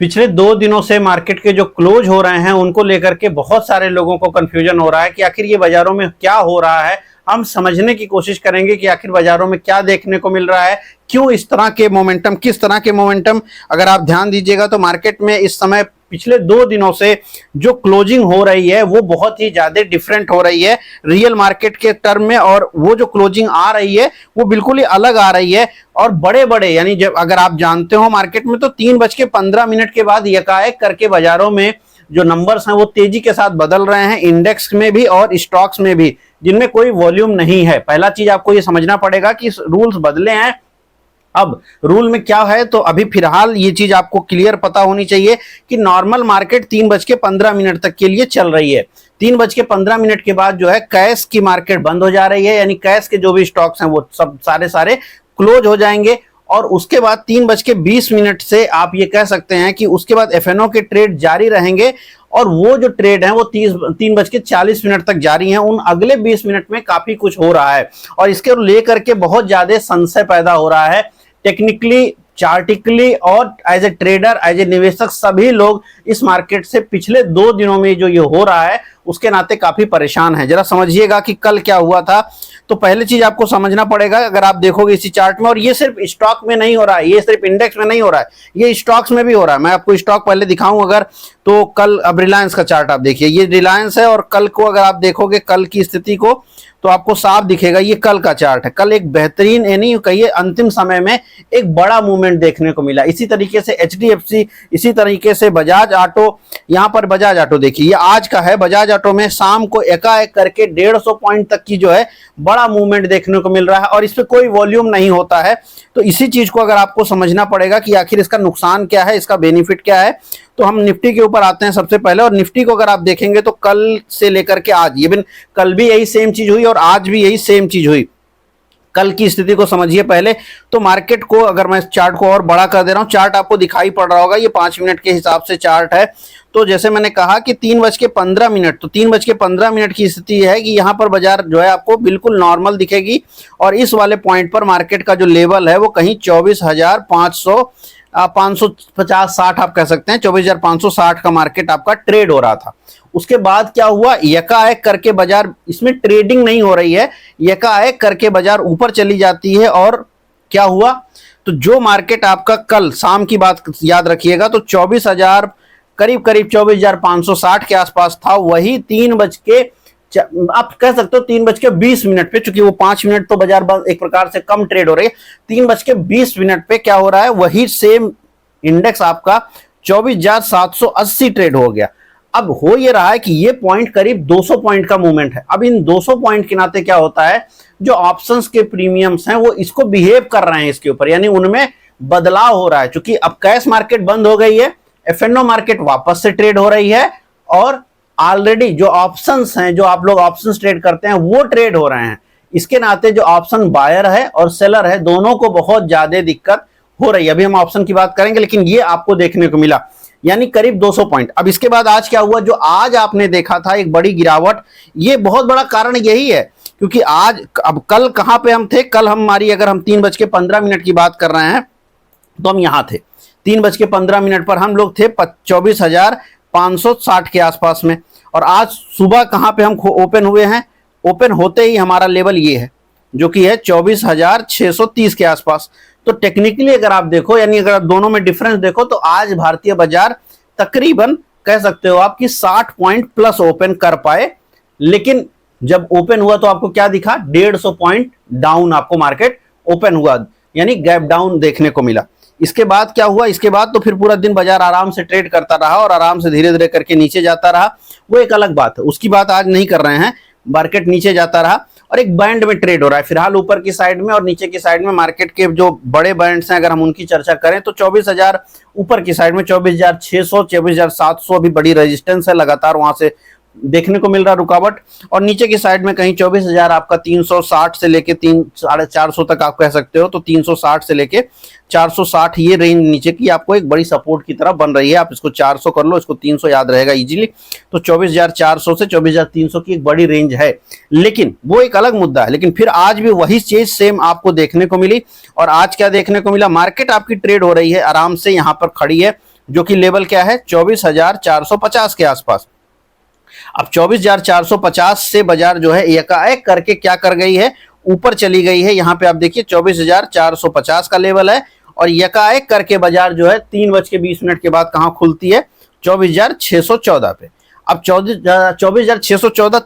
पिछले 2 दिनों से मार्केट के जो क्लोज हो रहे हैं उनको लेकर के बहुत सारे लोगों को कंफ्यूजन हो रहा है कि आखिर ये बाजारों में क्या हो रहा है। हम समझने की कोशिश करेंगे कि आखिर बाजारों में क्या देखने को मिल रहा है, क्यों इस तरह के मोमेंटम, किस तरह के मोमेंटम। अगर आप ध्यान दीजिएगा तो मार्केट में इस समय पिछले 2 दिनों से जो क्लोजिंग हो रही है वो बहुत ही ज्यादा डिफरेंट हो रही है रियल मार्केट के टर्म में, और वो जो क्लोजिंग आ रही है वो बिल्कुल ही अलग आ रही है। और बड़े बड़े यानी जब अगर आप जानते हो मार्केट में तो 3:15 के बाद एकाएक करके बाजारों में जो नंबर्स हैं वो तेजी के साथ बदल रहे हैं, इंडेक्स में भी और स्टॉक्स में भी, जिनमें कोई वॉल्यूम नहीं है। पहला चीज आपको ये समझना पड़ेगा कि रूल्स बदले हैं। अब रूल में क्या है, तो अभी फिलहाल ये चीज आपको क्लियर पता होनी चाहिए कि नॉर्मल मार्केट 3:15 तक के लिए चल रही है। 3:15 के बाद जो है कैश की मार्केट बंद हो जा रही है, यानी कैश के जो भी स्टॉक्स हैं वो सब सारे क्लोज हो जाएंगे। और उसके बाद 3:20 से आप ये कह सकते हैं कि उसके बाद एफएनओ के ट्रेड जारी रहेंगे, और वो जो ट्रेड है वो 3:40 तक जारी है। उन अगले 20 मिनट में काफी कुछ हो रहा है और इसके लेकर के बहुत ज्यादा संशय पैदा हो रहा है टेक्निकली, चार्टिकली और as a trader, as a निवेशक। सभी लोग इस मार्केट से पिछले 2 दिनों में जो ये हो रहा है उसके नाते काफी परेशान है। जरा समझिएगा कि कल क्या हुआ था। तो पहले चीज आपको समझना पड़ेगा, अगर आप देखोगे इसी चार्ट में, और ये सिर्फ स्टॉक में नहीं हो रहा है, ये सिर्फ इंडेक्स में नहीं हो रहा है, ये स्टॉक्स में भी हो रहा है। मैं आपको स्टॉक पहले दिखाऊं अगर, तो कल अब रिलायंस का चार्ट आप देखिए, ये रिलायंस है, और कल को अगर आप देखोगे कल की स्थिति को तो आपको साफ दिखेगा, ये कल का चार्ट है। कल एक बेहतरीन यानी कहिए अंतिम समय में एक बड़ा मूवमेंट देखने को मिला। इसी तरीके से एचडीएफसी, इसी तरीके से बजाज ऑटो, यहाँ पर बजाज ऑटो देखिए, ये आज का है। बजाज ऑटो में शाम को एकाएक करके 150 पॉइंट तक की जो है बड़ा मूवमेंट देखने को मिल रहा है, और इस पे कोई वॉल्यूम नहीं होता है। तो इसी चीज को अगर आपको समझना पड़ेगा कि आखिर इसका नुकसान क्या है, इसका बेनिफिट क्या है। तो हम निफ्टी के ऊपर आते हैं सबसे पहले, और निफ्टी को अगर आप देखेंगे तो कल से लेकर के आज, इवन कल भी यही सेम चीज हुई और आज भी यही सेम चीज हुई। कल की स्थिति को समझिए पहले। तो मार्केट को अगर मैं चार्ट को और बड़ा कर दे रहा हूं, चार्ट आपको दिखाई पड़ रहा होगा, ये 5 मिनट के हिसाब से चार्ट है। तो जैसे मैंने कहा कि 3:15, तो 3:15 की स्थिति है कि यहाँ पर बाजार जो है आपको बिल्कुल नॉर्मल दिखेगी, और इस वाले पॉइंट पर मार्केट का जो लेवल है वो कहीं 24,550-60 आप कह सकते हैं, 24,560 का मार्केट आपका ट्रेड हो रहा था। उसके बाद क्या हुआ, यकाएक करके बाजार, इसमें ट्रेडिंग नहीं हो रही है, यकाएक करके बाजार ऊपर चली जाती है। और क्या हुआ, तो जो मार्केट आपका कल शाम की बात याद रखिएगा, तो 24,000 करीब 24,560 के आसपास था, वही आप कह सकते हो 3:20 पे, चूंकि वो 5 मिनट तो बाजार एक प्रकार से कम ट्रेड हो रही है, 3:20 पे क्या हो रहा है, वही सेम इंडेक्स आपका 24,780 ट्रेड हो गया। अब हो ये रहा है कि ये पॉइंट करीब 200 पॉइंट का मूवमेंट है। अब इन 200 पॉइंट के नाते क्या होता है, जो ऑप्शंस के प्रीमियम्स हैं वो इसको बिहेव कर रहे हैं इसके ऊपर, यानी उनमें बदलाव हो रहा है। चूंकि अब कैश मार्केट बंद हो गई है, एफएनओ मार्केट वापस से ट्रेड हो रही है, और ऑलरेडी जो ऑप्शंस हैं, जो आप लोग ऑप्शंस ट्रेड करते हैं वो ट्रेड हो रहे हैं। इसके नाते जो ऑप्शन बायर है और सेलर है, दोनों को बहुत ज्यादा दिक्कत हो रही है। अभी हम ऑप्शन की बात करेंगे, लेकिन ये आपको देखने को मिला, यानी करीब 200 पॉइंट। अब इसके बाद आज क्या हुआ, जो आज आपने देखा था एक बड़ी गिरावट, ये बहुत बड़ा कारण यही है, क्योंकि आज, अब कल कहां पे हम थे, कल हमारी, अगर हम 3:15 की बात कर रहे हैं तो हम यहां थे 3:15 पर हम लोग थे 24,560 के आसपास में। और आज सुबह कहां पे हम ओपन हुए हैं, ओपन होते ही हमारा लेवल ये है जो कि है 24,630 के आसपास। तो टेक्निकली अगर आप देखो, यानी अगर आप दोनों में डिफरेंस देखो, तो आज भारतीय बाजार तकरीबन कह सकते हो आपकी 60 पॉइंट प्लस ओपन कर पाए, लेकिन जब ओपन हुआ तो आपको क्या दिखा, 150 पॉइंट डाउन आपको मार्केट ओपन हुआ, यानी गैप डाउन देखने को मिला। इसके बाद क्या हुआ, इसके बाद तो फिर पूरा दिन बाजार आराम से ट्रेड करता रहा और आराम से धीरे धीरे करके नीचे जाता रहा, वो एक अलग बात है, उसकी बात आज नहीं कर रहे हैं। मार्केट नीचे जाता रहा और एक बैंड में ट्रेड हो रहा है फिलहाल, ऊपर की साइड में और नीचे की साइड में। मार्केट के जो बड़े बैंड्स हैं अगर हम उनकी चर्चा करें तो 24,000 ऊपर की साइड में, 24,600, 24,700 अभी बड़ी रेजिस्टेंस है, लगातार वहां से देखने को मिल रहा रुकावट। और नीचे की साइड में कहीं 24,000 आपका 360 से लेके 450 तक आप कह सकते हो, तो 360 से लेके 460 ये रेंज नीचे की आपको एक बड़ी सपोर्ट की तरह बन रही है। आप इसको 400 कर लो, इसको 300 याद रहेगा इजीली। तो 24,400 से 24,300 की एक बड़ी रेंज है, लेकिन वो एक अलग मुद्दा है। लेकिन फिर आज भी वही चीज सेम आपको देखने को मिली। और आज क्या देखने को मिला, मार्केट आपकी ट्रेड हो रही है, आराम से यहाँ पर खड़ी है जो कि लेवल क्या है 24,450 के आसपास। अब 24,450 से बाजार जो है एकाएक करके क्या कर गई है, ऊपर चली गई है। यहाँ पे आप देखिए 24,450 का लेवल है और एकाएक करके बाजार जो है 3:20 के बाद कहाँ खुलती है, 24,614 पे। अब 24,614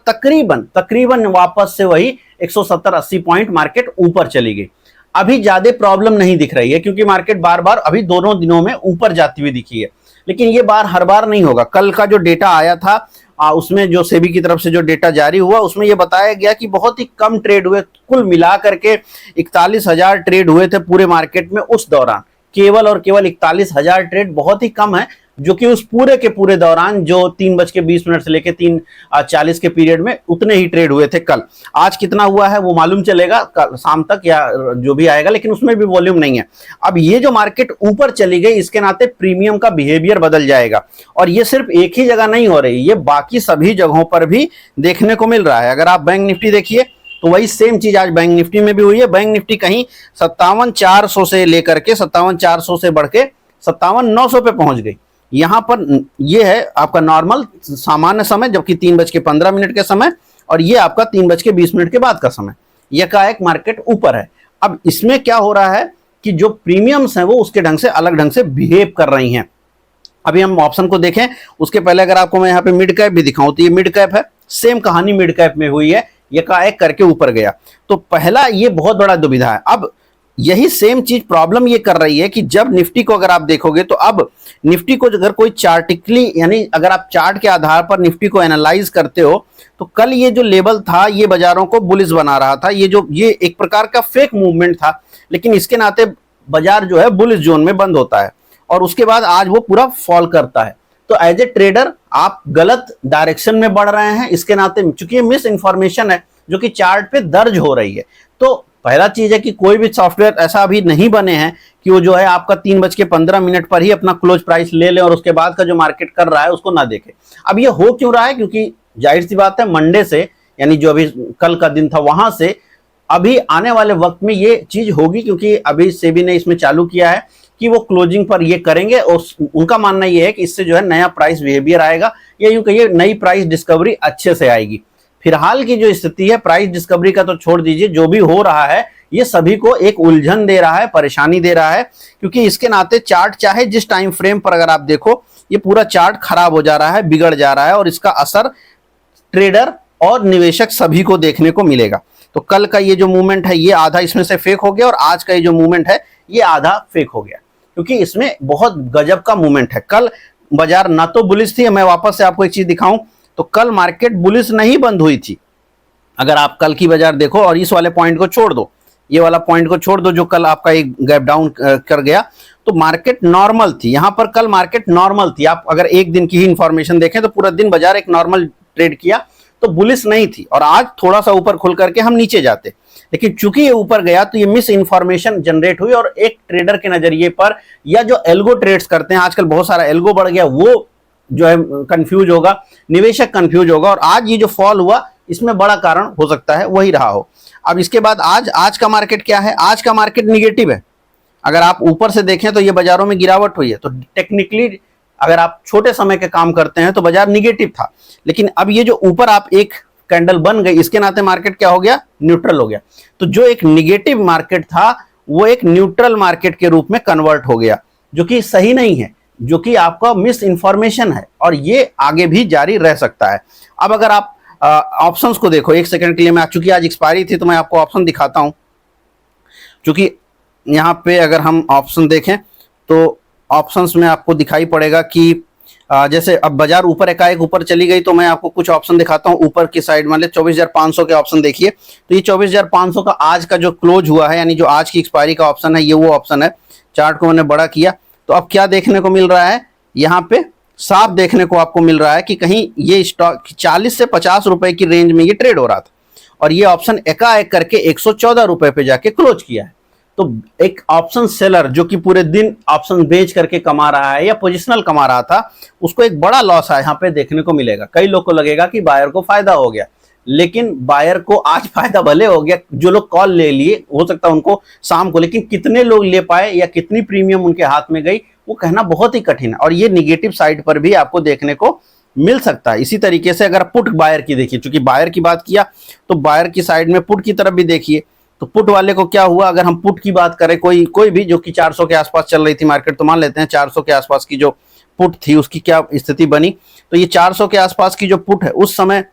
तकरीबन वापस से वही 170-80 पॉइंट मार्केट ऊपर चली गई। अभी ज्यादा प्रॉब्लम नहीं दिख रही है क्योंकि मार्केट बार बार अभी दोनों दिनों में ऊपर जाती हुई दिखी है, लेकिन ये हर बार नहीं होगा। कल का जो डेटा आया था उसमें जो सेबी की तरफ से जो डेटा जारी हुआ उसमें ये बताया गया कि बहुत ही कम ट्रेड हुए, कुल मिला करके 41,000 ट्रेड हुए थे पूरे मार्केट में उस दौरान। केवल और केवल 41,000 ट्रेड बहुत ही कम है, जो कि उस पूरे के पूरे दौरान जो 3:20 से लेकर 3:40 के पीरियड में उतने ही ट्रेड हुए थे कल। आज कितना हुआ है वो मालूम चलेगा कल शाम तक या जो भी आएगा, लेकिन उसमें भी वॉल्यूम नहीं है। अब ये जो मार्केट ऊपर चली गई इसके नाते प्रीमियम का बिहेवियर बदल जाएगा और ये सिर्फ एक ही जगह नहीं हो रही, ये बाकी सभी जगहों पर भी देखने को मिल रहा है। अगर आप बैंक निफ्टी देखिए तो वही सेम चीज आज बैंक निफ्टी में भी हुई है। बैंक निफ्टी कहीं 57,400 से लेकर के 57,400 से बढ़ के 57,900 पे पहुंच गई। यहां पर ये है आपका नॉर्मल सामान्य समय, जबकि 3:15 के समय, और ये आपका 3:20 के बाद का समय। एकाएक मार्केट ऊपर है। अब इसमें क्या हो रहा है कि जो प्रीमियम्स हैं वो उसके ढंग से अलग ढंग से बिहेव कर रही हैं। अभी हम ऑप्शन को देखें उसके पहले अगर आपको मैं यहाँ पे मिड कैप भी दिखाऊं तो ये मिड कैप है, सेम कहानी मिड कैप में हुई है, एकाएक करके ऊपर गया। तो पहला ये बहुत बड़ा दुविधा है। अब यही सेम चीज प्रॉब्लम ये कर रही है कि जब निफ्टी को अगर आप देखोगे तो अब निफ्टी को अगर कोई चार्टिकली यानी अगर आप चार्ट के आधार पर निफ्टी को एनालाइज करते हो तो कल ये जो लेवल था ये बाजारों को बुलिश बना रहा था। ये एक प्रकार का फेक मूवमेंट था, लेकिन इसके नाते बाजार जो है बुलिश जोन में बंद होता है और उसके बाद आज वो पूरा फॉल करता है। तो एज ए ट्रेडर आप गलत डायरेक्शन में बढ़ रहे हैं इसके नाते, चूंकि ये मिस इंफॉर्मेशन है जो कि चार्ट पे दर्ज हो रही है। तो पहला चीज है कि कोई भी सॉफ्टवेयर ऐसा अभी नहीं बने हैं कि वो जो है आपका 3:15 पर ही अपना क्लोज प्राइस ले ले और उसके बाद का जो मार्केट कर रहा है उसको ना देखे। अब ये हो क्यों रहा है, क्योंकि जाहिर सी बात है मंडे से यानी जो अभी कल का दिन था वहां से अभी आने वाले वक्त में ये चीज होगी, क्योंकि अभी सेबी ने इसमें चालू किया है कि वो क्लोजिंग पर ये करेंगे और उनका मानना ये है कि इससे जो है नया प्राइस बिहेवियर आएगा या यूं कहिए नई प्राइस डिस्कवरी अच्छे से आएगी। फिलहाल की जो स्थिति है प्राइस डिस्कवरी का तो छोड़ दीजिए, जो भी हो रहा है ये सभी को एक उलझन दे रहा है, परेशानी दे रहा है, क्योंकि इसके नाते चार्ट चाहे जिस टाइम फ्रेम पर अगर आप देखो ये पूरा चार्ट खराब हो जा रहा है, बिगड़ जा रहा है और इसका असर ट्रेडर और निवेशक सभी को देखने को मिलेगा। तो कल का ये जो मूवमेंट है ये आधा इसमें से फेक हो गया और आज का ये जो मूवमेंट है ये आधा फेक हो गया, क्योंकि इसमें बहुत गजब का मूवमेंट है। कल बाजार ना तो बुलिश थी, मैं वापस से आपको एक चीज दिखाऊं तो कल मार्केट बुलिश नहीं बंद हुई थी। अगर आप कल की बाजार देखो और इस वाले पॉइंट को छोड़ दो, ये वाला पॉइंट को छोड़ दो जो कल आपका एक गैप डाउन कर गया, तो मार्केट नॉर्मल थी। यहां पर कल मार्केट नॉर्मल थी। आप अगर एक दिन की ही इंफॉर्मेशन देखें तो पूरा दिन बाजार एक नॉर्मल ट्रेड किया, तो बुलिश नहीं थी। और आज थोड़ा सा ऊपर खुल करके हम नीचे जाते, लेकिन चूंकि ये ऊपर गया तो ये मिस इंफॉर्मेशन जनरेट हुई और एक ट्रेडर के नजरिए पर या जो एल्गो ट्रेड्स करते हैं, आजकल बहुत सारा एल्गो बढ़ गया, वो जो है कंफ्यूज होगा, निवेशक कंफ्यूज होगा और आज ये जो फॉल हुआ इसमें बड़ा कारण हो सकता है वही रहा हो। अब इसके बाद आज का मार्केट क्या है, आज का मार्केट निगेटिव है। अगर आप ऊपर से देखें तो ये बाजारों में गिरावट हुई है, तो टेक्निकली अगर आप छोटे समय के काम करते हैं तो बाजार निगेटिव था, लेकिन अब ये जो ऊपर आप एक कैंडल बन गई इसके नाते मार्केट क्या हो गया, न्यूट्रल हो गया। तो जो एक निगेटिव मार्केट था वो एक न्यूट्रल मार्केट के रूप में कन्वर्ट हो गया, जो कि सही नहीं है, जो कि आपका मिस इंफॉर्मेशन है और ये आगे भी जारी रह सकता है। अब अगर आप ऑप्शंस को देखो एक सेकंड के लिए, मैं चूंकि आज एक्सपायरी थी तो मैं आपको ऑप्शन दिखाता हूं। चूंकि यहाँ पे अगर हम ऑप्शन देखें तो ऑप्शंस में आपको दिखाई पड़ेगा कि जैसे अब बाजार ऊपर एकाएक ऊपर चली गई, तो मैं आपको कुछ ऑप्शन दिखाता हूं ऊपर की साइड वाले 24,500 के ऑप्शन देखिए। तो ये 24,500 का आज का जो क्लोज हुआ है, यानी जो आज की एक्सपायरी का ऑप्शन है, ये वो ऑप्शन है। चार्ट को मैंने बड़ा किया तो अब क्या देखने को मिल रहा है, यहाँ पे साफ देखने को आपको मिल रहा है कि कहीं ये स्टॉक 40 से 50 रुपए की रेंज में ये ट्रेड हो रहा था और ये ऑप्शन एकाएक करके 114 रुपए पे जाके क्लोज किया है। तो एक ऑप्शन सेलर जो कि पूरे दिन ऑप्शन बेच करके कमा रहा है या पोजिशनल कमा रहा था, उसको एक बड़ा लॉस है यहाँ पे देखने को मिलेगा। कई लोग को लगेगा कि बायर को फायदा हो गया, लेकिन बायर को आज फायदा भले हो गया, जो लोग कॉल ले लिए हो सकता है उनको शाम को, लेकिन कितने लोग ले पाए या कितनी प्रीमियम उनके हाथ में गई वो कहना बहुत ही कठिन है, और ये निगेटिव साइड पर भी आपको देखने को मिल सकता है। इसी तरीके से अगर पुट बायर की देखिए, चूंकि बायर की बात किया तो बायर की साइड में पुट की तरफ भी देखिए, तो पुट वाले को क्या हुआ, अगर हम पुट की बात करें कोई भी जो कि 400 के आसपास चल रही थी मार्केट, तो मान लेते हैं 400 के आसपास की जो पुट थी उसकी क्या स्थिति बनी, तो ये 400 के आसपास की जो पुट है उस समय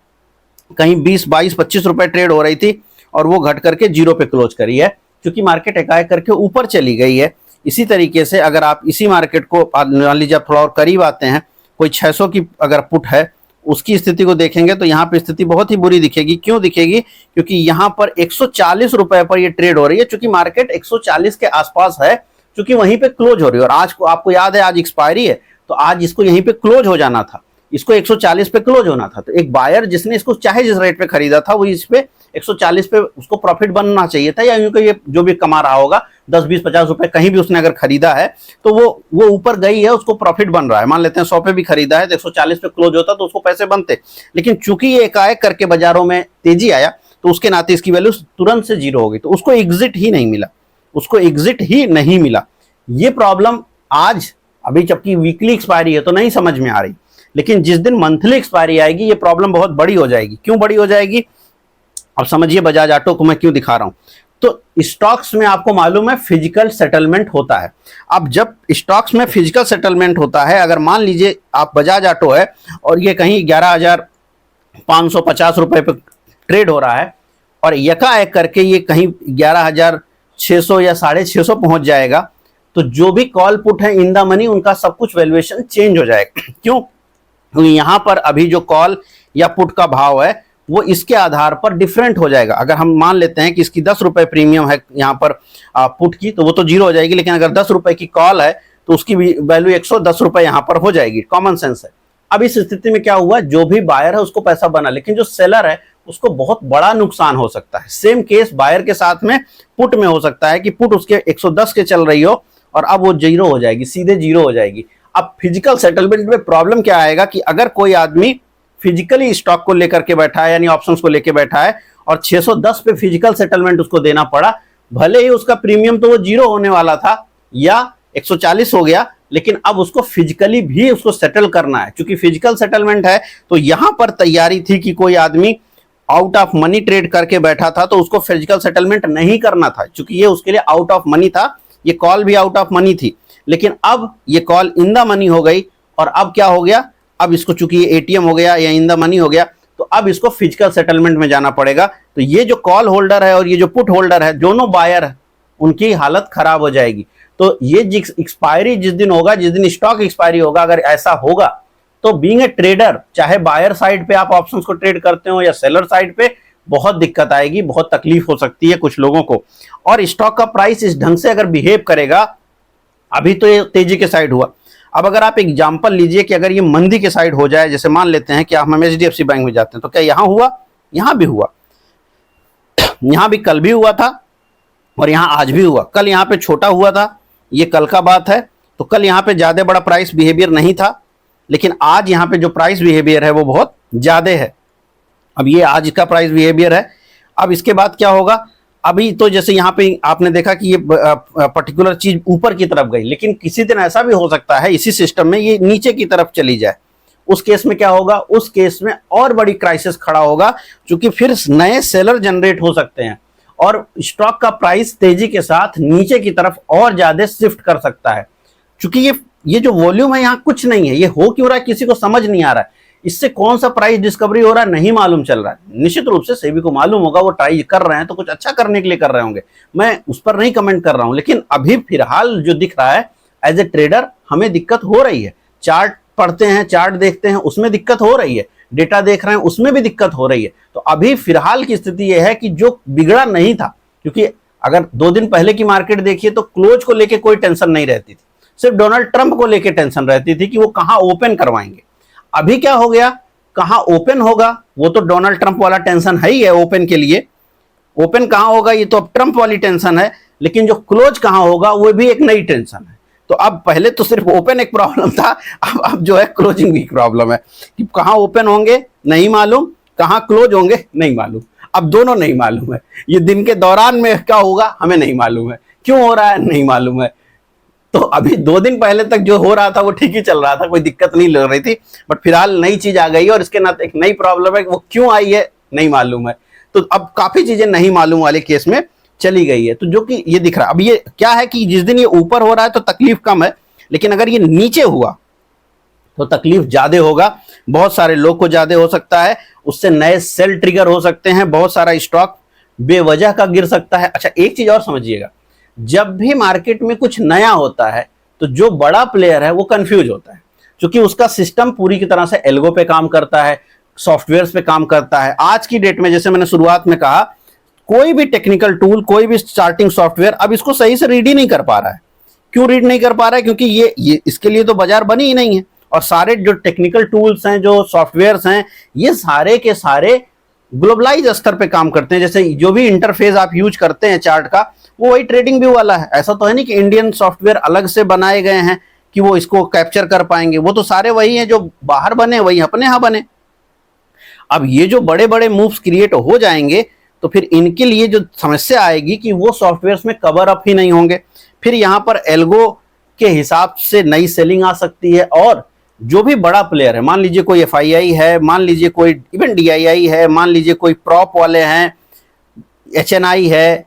कहीं 20, 22, 25 रुपए ट्रेड हो रही थी, और वो घट करके 0 पे क्लोज करी है, क्योंकि मार्केट एकाएक करके ऊपर चली गई है। इसी तरीके से अगर आप इसी मार्केट को मान लीजिए थोड़ा और करीब आते हैं, कोई 600 की अगर पुट है उसकी स्थिति को देखेंगे तो यहाँ पे स्थिति बहुत ही बुरी दिखेगी। क्यों दिखेगी, क्योंकि यहाँ पर 140 रुपए पर ये ट्रेड हो रही है, चूंकि मार्केट 140 के आसपास है, चूंकि वहीं पे क्लोज हो रही है, और आज को आपको याद है आज एक्सपायरी है, तो आज इसको यहीं पे क्लोज हो जाना था, इसको 140 पे क्लोज होना था। तो एक बायर जिसने इसको चाहे जिस रेट पे खरीदा था वो इस पे 140 पे उसको प्रॉफिट बनना चाहिए था, या यूं ये जो भी कमा रहा होगा 10, 20, 50 रुपए कहीं भी उसने अगर खरीदा है तो वो ऊपर गई है, उसको प्रॉफिट बन रहा है। मान लेते हैं 100 पे भी खरीदा है तो 140 पे क्लोज होता तो उसको पैसे बनते, लेकिन चूंकि ये एकाएक करके बाजारों में तेजी आया तो उसके नाते इसकी वैल्यू तुरंत से 0 हो गई, तो उसको एग्जिट ही नहीं मिला। ये प्रॉब्लम आज अभी जबकि वीकली एक्सपायरी है तो नहीं समझ में आ रही, लेकिन जिस दिन मंथली एक्सपायरी आएगी ये प्रॉब्लम बहुत बड़ी हो जाएगी। क्यों बड़ी हो जाएगी, अब समझिए बजाज ऑटो को मैं क्यों दिखा रहा हूं। तो स्टॉक्स में आपको मालूम है फिजिकल सेटलमेंट होता है। अब जब स्टॉक्स में फिजिकल सेटलमेंट होता है, अगर मान लीजिए आप बजाज ऑटो है और ये कहीं 11,550 रुपए पे ट्रेड हो रहा है, और यकाएक करके ये कहीं 11,600 या 650 पहुंच जाएगा, तो जो भी कॉल पुट है इन द मनी उनका सब कुछ वैल्यूएशन चेंज हो जाएगा। क्यों, क्योंकि यहां पर अभी जो कॉल या पुट का भाव है वो इसके आधार पर डिफरेंट हो जाएगा। अगर हम मान लेते हैं कि इसकी 10 रुपए प्रीमियम है यहाँ पर पुट की, तो वो तो 0 हो जाएगी, लेकिन अगर 10 रुपए की कॉल है तो उसकी वैल्यू 110 रुपए यहाँ पर हो जाएगी। कॉमन सेंस है। अब इस स्थिति में क्या हुआ, जो भी बायर है उसको पैसा बना, लेकिन जो सेलर है उसको बहुत बड़ा नुकसान हो सकता है। सेम केस बायर के साथ में पुट में हो सकता है कि पुट उसके 110 के चल रही हो और अब वो 0 हो जाएगी, सीधे 0 हो जाएगी। अब फिजिकल सेटलमेंट में प्रॉब्लम क्या आएगा कि अगर कोई आदमी फिजिकली स्टॉक को लेकर के बैठा है, यानी ऑप्शंस को लेकर बैठा है, और 610 पे फिजिकल सेटलमेंट उसको देना पड़ा, भले ही उसका प्रीमियम तो वो 0 होने वाला था या 140 हो गया, लेकिन अब उसको फिजिकली भी उसको सेटल करना है। क्योंकि फिजिकल सेटलमेंट है तो यहां पर तैयारी थी कि कोई आदमी आउट ऑफ मनी ट्रेड करके बैठा था तो उसको फिजिकल सेटलमेंट नहीं करना था, क्योंकि ये उसके लिए आउट ऑफ मनी था, ये कॉल भी आउट ऑफ मनी थी। लेकिन अब ये कॉल इन द मनी हो गई, और अब क्या हो गया, अब इसको चूंकि ये एटीएम हो गया या इन द मनी हो गया, तो अब इसको फिजिकल सेटलमेंट में जाना पड़ेगा। तो ये जो कॉल होल्डर है और ये जो पुट होल्डर है, दोनों बायर है, उनकी हालत खराब हो जाएगी। तो ये एक्सपायरी जिस दिन होगा, जिस दिन स्टॉक एक्सपायरी होगा, अगर ऐसा होगा तो बीइंग ए ट्रेडर, चाहे बायर साइड पे आप ऑप्शंस को ट्रेड करते हो या सेलर साइड पे, बहुत दिक्कत आएगी, बहुत तकलीफ हो सकती है कुछ लोगों को। और स्टॉक का प्राइस इस ढंग से अगर बिहेव करेगा, अभी तो ये तेजी के साइड हुआ, अब अगर आप एग्जांपल लीजिए कि अगर ये मंदी के साइड हो जाए, जैसे मान लेते हैं कि हम HDFC बैंक में जाते हैं, तो क्या यहां हुआ, यहां भी हुआ, यहां भी कल भी हुआ था और यहां आज भी हुआ। कल यहां पे छोटा हुआ था, ये कल का बात है, तो कल यहां पे ज्यादा बड़ा प्राइस बिहेवियर नहीं था, लेकिन आज यहां पे जो प्राइस बिहेवियर है वो बहुत ज्यादा है। अब ये आज का प्राइस बिहेवियर है। अब इसके बाद क्या होगा, अभी तो जैसे यहाँ पे आपने देखा कि ये पर्टिकुलर चीज ऊपर की तरफ गई, लेकिन किसी दिन ऐसा भी हो सकता है इसी सिस्टम में ये नीचे की तरफ चली जाए। उस केस में क्या होगा, उस केस में और बड़ी क्राइसिस खड़ा होगा, क्योंकि फिर नए सेलर जनरेट हो सकते हैं और स्टॉक का प्राइस तेजी के साथ नीचे की तरफ और ज्यादा शिफ्ट कर सकता है। क्योंकि ये जो वॉल्यूम है यहाँ कुछ नहीं है, ये हो क्यों रहा है किसी को समझ नहीं आ रहा है, इससे कौन सा प्राइस डिस्कवरी हो रहा है नहीं मालूम चल रहा है। निश्चित रूप से सेबी को मालूम होगा, वो ट्राई कर रहे हैं तो कुछ अच्छा करने के लिए कर रहे होंगे, मैं उस पर नहीं कमेंट कर रहा हूं, लेकिन अभी फिलहाल जो दिख रहा है एज ए ट्रेडर हमें दिक्कत हो रही है। चार्ट पढ़ते हैं, चार्ट देखते हैं, उसमें दिक्कत हो रही है, डेटा देख रहे हैं उसमें भी दिक्कत हो रही है। तो अभी फिलहाल की स्थिति यह है कि जो बिगड़ा नहीं था, क्योंकि अगर 2 दिन पहले की मार्केट देखिए तो क्लोज को लेकर कोई टेंशन नहीं रहती थी, सिर्फ डोनाल्ड ट्रंप को लेकर टेंशन रहती थी कि वो कहां ओपन करवाएंगे। अभी क्या हो गया, कहां ओपन होगा वो तो डोनाल्ड ट्रंप वाला टेंशन है ही है, ओपन के लिए ओपन कहां होगा ये तो अब ट्रंप वाली टेंशन है, लेकिन जो क्लोज कहां होगा वो भी एक नई टेंशन है। तो अब पहले तो सिर्फ ओपन एक प्रॉब्लम था, अब जो है क्लोजिंग भी प्रॉब्लम है कि कहां ओपन होंगे नहीं मालूम, कहां क्लोज होंगे नहीं मालूम, अब दोनों नहीं मालूम है। ये दिन के दौरान में क्या होगा हमें नहीं मालूम है, क्यों हो रहा है नहीं मालूम है, तो अभी 2 दिन पहले तक जो हो रहा था वो ठीक ही चल रहा था, कोई दिक्कत नहीं लग रही थी, बट फिलहाल नई चीज आ गई है और इसके नाते एक नई प्रॉब्लम है, वो क्यों आई है नहीं मालूम है। तो अब काफी चीजें नहीं मालूम वाले केस में चली गई है। तो जो कि ये दिख रहा है, अब ये क्या है कि जिस दिन ये ऊपर हो रहा है तो तकलीफ कम है, लेकिन अगर ये नीचे हुआ तो तकलीफ ज्यादा होगा, बहुत सारे लोग को ज्यादा हो सकता है, उससे नए सेल ट्रिगर हो सकते हैं, बहुत सारा स्टॉक बेवजह का गिर सकता है। अच्छा, एक चीज और समझिएगा, जब भी मार्केट में कुछ नया होता है तो जो बड़ा प्लेयर है वो कंफ्यूज होता है, क्योंकि उसका सिस्टम पूरी की तरह से एल्गो पे काम करता है, सॉफ्टवेयर पे काम करता है। आज की डेट में जैसे मैंने शुरुआत में कहा, कोई भी टेक्निकल टूल, कोई भी चार्टिंग सॉफ्टवेयर अब इसको सही से रीड ही नहीं कर पा रहा है। क्यों रीड नहीं कर पा रहा है? क्योंकि ये इसके लिए तो बाजार बनी ही नहीं है, और सारे जो टेक्निकल टूल्स हैं, जो सॉफ्टवेयर्स हैं, ये सारे के सारे ग्लोबलाइज स्तर पे काम करते हैं। जैसे जो भी इंटरफेस आप यूज करते हैं चार्ट का, वो वही ट्रेडिंग व्यू वाला है। ऐसा तो है नहीं कि इंडियन सॉफ्टवेयर अलग से बनाए गए हैं कि वो इसको कैप्चर कर पाएंगे, वो तो सारे वही हैं जो बाहर बने, वही अपने यहां बने। अब ये जो बड़े बड़े मूव्स क्रिएट हो जाएंगे तो फिर इनके लिए जो समस्या आएगी कि वो सॉफ्टवेयर्स में कवर अप ही नहीं होंगे, फिर यहां पर एल्गो के हिसाब से नई सेलिंग आ सकती है। और जो भी बड़ा प्लेयर है, मान लीजिए कोई एफआईआई है, मान लीजिए कोई इवन डीआईआई है, मान लीजिए कोई प्रॉप वाले हैं, एचएनआई है,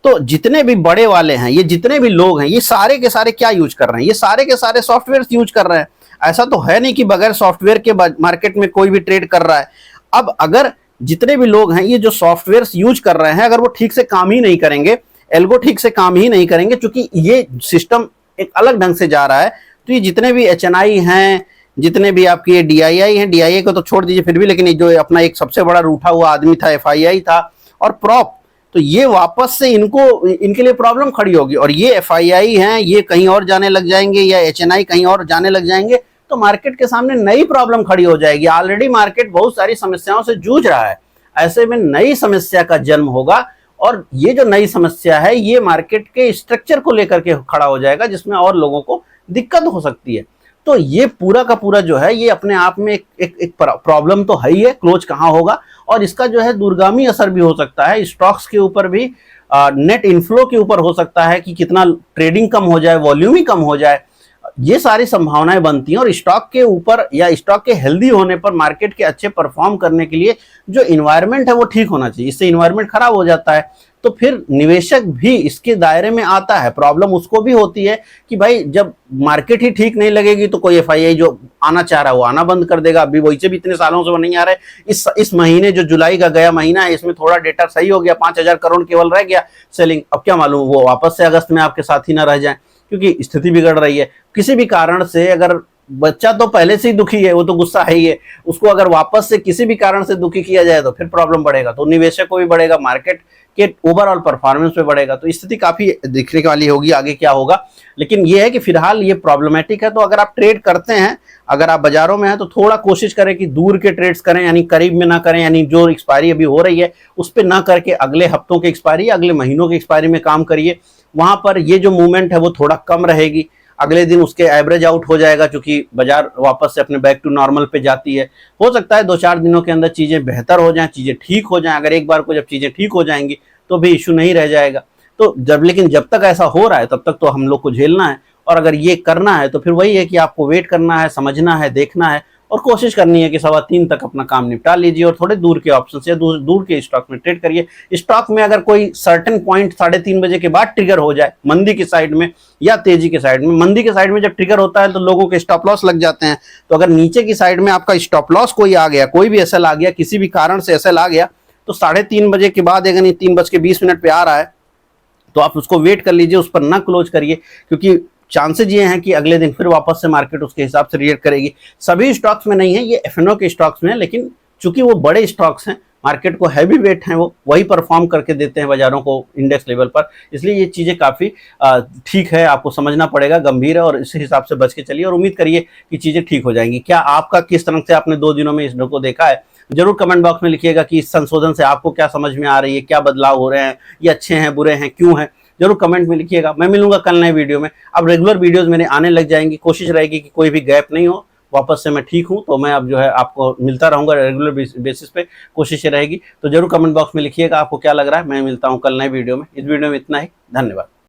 तो जितने भी बड़े वाले हैं, ये जितने भी लोग हैं, ये सारे के सारे क्या यूज कर रहे हैं? ये सारे के सारे सॉफ्टवेयर यूज कर रहे हैं। ऐसा तो है नहीं कि बगैर सॉफ्टवेयर के मार्केट में कोई भी ट्रेड कर रहा है। अब अगर जितने भी लोग हैं ये जो सॉफ्टवेयर यूज कर रहे हैं, अगर वो ठीक से काम ही नहीं करेंगे, एल्गो ठीक से काम ही नहीं करेंगे, क्योंकि ये सिस्टम एक अलग ढंग से जा रहा है, तो ये जितने भी एचएनआई हैं, जितने भी आपके डीआईआई हैं, डीआईआई को तो छोड़ दीजिए फिर भी, लेकिन जो अपना एक सबसे बड़ा रूठा हुआ आदमी था एफआईआई था, और प्रॉप, तो ये वापस से इनके लिए प्रॉब्लम खड़ी होगी। और ये एफआईआई हैं, ये कहीं और जाने लग जाएंगे, या एचएनआई कहीं और जाने लग जाएंगे, तो मार्केट के सामने नई प्रॉब्लम खड़ी हो जाएगी। ऑलरेडी मार्केट बहुत सारी समस्याओं से जूझ रहा है, ऐसे में नई समस्या का जन्म होगा, और ये जो नई समस्या है ये मार्केट के स्ट्रक्चर को लेकर के खड़ा हो जाएगा, जिसमें और लोगों को दिक्कत हो सकती है। तो ये पूरा का पूरा जो है ये अपने आप में एक प्रॉब्लम तो है ही है, क्लोज कहाँ होगा, और इसका जो है दूरगामी असर भी हो सकता है स्टॉक्स के ऊपर भी, नेट इनफ्लो के ऊपर हो सकता है कि कितना ट्रेडिंग कम हो जाए, वॉल्यूम ही कम हो जाए, ये सारी संभावनाएं बनती हैं। और स्टॉक के ऊपर या स्टॉक के हेल्दी होने पर मार्केट के अच्छे परफॉर्म करने के लिए जो इन्वायरमेंट है वो ठीक होना चाहिए। इससे इन्वायरमेंट खराब हो जाता है तो फिर निवेशक भी इसके दायरे में आता है। प्रॉब्लम उसको भी होती है कि भाई जब मार्केट ही ठीक नहीं लगेगी तो कोई एफआईआई जो आना चाह रहा है वो आना बंद कर देगा। अभी वैसे भी इतने सालों से वो नहीं आ रहा है। इस महीने जो जुलाई का गया महीना है इसमें थोड़ा डेटा सही हो गया, 5,000 करोड़ केवल रह गया सेलिंग। अब क्या मालूम वो वापस से अगस्त में आपके साथ ही ना रह जाए, क्योंकि स्थिति बिगड़ रही है किसी भी कारण से। अगर बच्चा तो पहले से ही दुखी है, वो तो गुस्सा है ही है, उसको अगर वापस से किसी भी कारण से दुखी किया जाए तो फिर प्रॉब्लम बढ़ेगा, तो निवेशक को भी बढ़ेगा, मार्केट के ओवरऑल परफॉर्मेंस पे बढ़ेगा। तो स्थिति काफी दिखने वाली होगी आगे क्या होगा। लेकिन ये है कि फिलहाल ये प्रॉब्लमेटिक है। तो अगर आप ट्रेड करते हैं, अगर आप बाजारों में हैं तो थोड़ा कोशिश करें कि दूर के ट्रेड्स करें, यानी करीब में ना करें, यानी जो एक्सपायरी अभी हो रही है उस पर ना करके अगले हफ्तों की एक्सपायरी, अगले महीनों की एक्सपायरी में काम करिए। वहां पर ये जो मूवमेंट है वो थोड़ा कम रहेगी, अगले दिन उसके एवरेज आउट हो जाएगा, क्योंकि बाजार वापस से अपने बैक टू नॉर्मल पे जाती है। हो सकता है 2-4 दिनों के अंदर चीजें बेहतर हो जाएं, चीजें ठीक हो जाएं। अगर एक बार को जब चीजें ठीक हो जाएंगी तो भी इशू नहीं रह जाएगा। तो लेकिन जब तक ऐसा हो रहा है तब तक तो हम लोग को झेलना है। और अगर ये करना है तो फिर वही है कि आपको वेट करना है, समझना है, देखना है और कोशिश करनी है कि 3:15 तक अपना काम निपटा लीजिए और थोड़े दूर के ऑप्शन या दूर के स्टॉक में ट्रेड करिए। स्टॉक में अगर कोई सर्टेन पॉइंट 3:30 बजे के बाद ट्रिगर हो जाए मंदी की साइड में या तेजी की साइड में, मंदी के साइड में जब ट्रिगर होता है तो लोगों के स्टॉप लॉस लग जाते हैं। तो अगर नीचे की साइड में आपका स्टॉप लॉस कोई आ गया, कोई भी एसएल आ गया, किसी भी कारण से एसएल आ गया, तो 3:30 बजे के बाद अगर 3:20 पे आ रहा है तो आप उसको वेट कर लीजिए, उस पर ना क्लोज करिए, क्योंकि चांसेज ये हैं कि अगले दिन फिर वापस से मार्केट उसके हिसाब से रिएक्ट करेगी। सभी स्टॉक्स में नहीं है, ये एफएनओ के स्टॉक्स में है, लेकिन चूंकि वो बड़े स्टॉक्स हैं, मार्केट को हैवी वेट हैं, वो वही परफॉर्म करके देते हैं बाजारों को इंडेक्स लेवल पर, इसलिए ये चीज़ें काफ़ी ठीक है। आपको समझना पड़ेगा, गंभीर है और इस हिसाब से बच के चलिए और उम्मीद करिए कि चीज़ें ठीक हो जाएंगी। क्या आपका किस तरह से आपने 2 दिनों में इस को देखा है, जरूर कमेंट बॉक्स में लिखिएगा कि इस संशोधन से आपको क्या समझ में आ रही है, क्या बदलाव हो रहे हैं, ये अच्छे हैं, बुरे हैं, क्यों हैं, जरूर कमेंट में लिखिएगा। मैं मिलूंगा कल नए वीडियो में। अब रेगुलर वीडियोस मेरे आने लग जाएंगी, कोशिश रहेगी कि कोई भी गैप नहीं हो, वापस से मैं ठीक हूं तो मैं अब जो है आपको मिलता रहूंगा रेगुलर बेसिस पे, कोशिश रहेगी। तो जरूर कमेंट बॉक्स में लिखिएगा आपको क्या लग रहा है। मैं मिलता हूं कल नए वीडियो में। इस वीडियो में इतना ही, धन्यवाद।